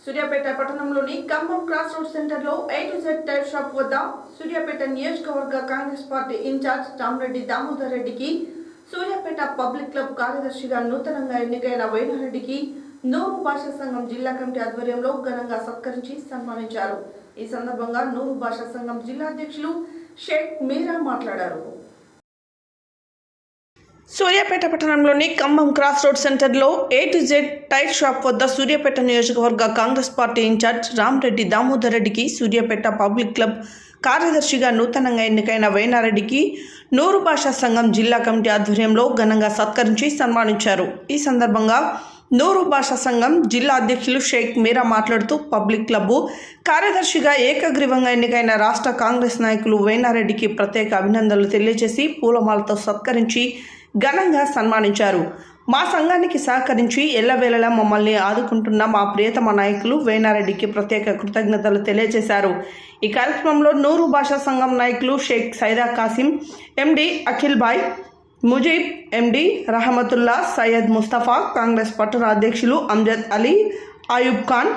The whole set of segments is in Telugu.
సూర్యాపేట పట్టణంలోని ఖమ్మం క్రాస్ రోడ్ సెంటర్లో A to Z tyre shop వద్ద సూర్యాపేట నియోజకవర్గ కాంగ్రెస్ పార్టీ ఇన్ఛార్జ్ రామరెడ్డి దామోదర్ రెడ్డికి సూర్యాపేట పబ్లిక్ క్లబ్ కార్యదర్శిగా నూతనంగా ఎన్నికైన వేణారెడ్డికి నూరు భాషా సంఘం జిల్లా కమిటీ ఆధ్వర్యంలో ఘనంగా సత్కరించి సన్మానించారు. ఈ సందర్భంగా నూరు భాషా సంఘం జిల్లా అధ్యక్షులు షేక్ మీరా మాట్లాడారు. సూర్యాపేట పట్టణంలోని ఖమ్మం క్రాస్ రోడ్ సెంటర్లో A to Z tyre shop వద్ద సూర్యాపేట నియోజకవర్గ కాంగ్రెస్ పార్టీ ఇన్ఛార్జ్ రామరెడ్డి దామోదర్ రెడ్డికి సూర్యాపేట పబ్లిక్ క్లబ్ కార్యదర్శిగా నూతనంగా ఎన్నికైన వేణారెడ్డికి నూరు భాషా సంఘం జిల్లా కమిటీ ఆధ్వర్యంలో ఘనంగా సత్కరించి సన్మానించారు. ఈ సందర్భంగా నూరు భాషా సంఘం జిల్లా అధ్యక్షులు షేక్ మీరా మాట్లాడుతూ పబ్లిక్ క్లబ్ కార్యదర్శిగా ఏకగ్రీవంగా ఎన్నికైన రాష్ట్ర కాంగ్రెస్ నాయకులు వేణారెడ్డికి ప్రత్యేక అభినందనలు తెలియజేసి పూలమాలతో సత్కరించి ఘనంగా సన్మానించారు. మా సంఘానికి సహకరించి ఎల్లవేళలా మమ్మల్ని ఆదుకుంటున్న మా ప్రియతమ నాయకులు వేణారెడ్డికి ప్రత్యేక కృతజ్ఞతలు తెలియజేశారు. ఈ కార్యక్రమంలో నూరు భాషా సంఘం నాయకులు షేక్ సైదా కాసిం, ఎండి అఖిల్ భాయ్, ముజీబ్, ఎండి రహమతుల్లా, సయ్యద్ ముస్తఫా, కాంగ్రెస్ పట్టణ అధ్యక్షులు అమ్జద్ అలీ, అయూబ్ ఖాన్,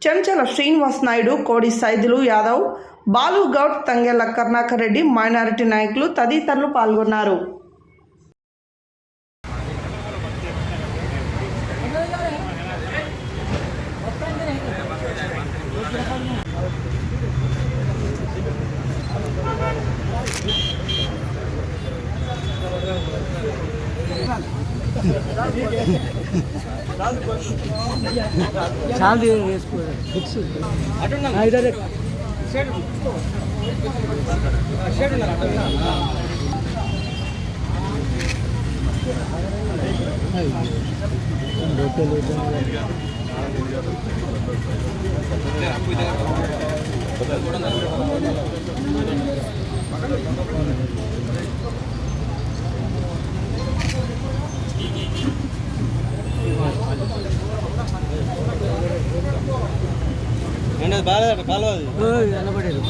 చెంచల శ్రీనివాస్ నాయుడు, కోడి సైదులు యాదవ్, బాలు గౌడ్, తంగెళ్ల కరుణాకర్ రెడ్డి, మైనారిటీ నాయకులు తదితరులు పాల్గొన్నారు. చాలా వేసుకో ఫిక్స్ డైరెక్ట్ నిలబడేది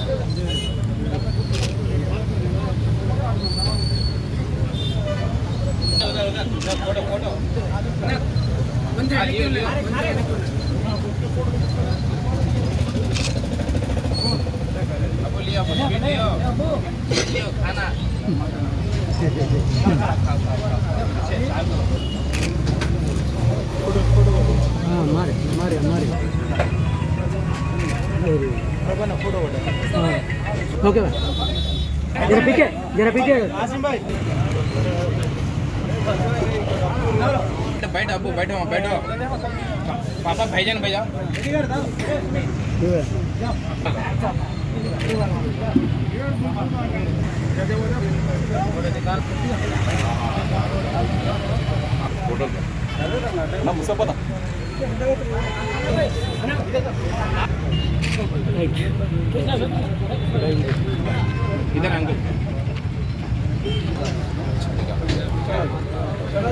मारे मारे ओके भाई जरा पीछे आसिम भाई बैठ अबू बैठो बैठो पापा भाईजान भैया ना मुस्तफा इधर अंकल चलो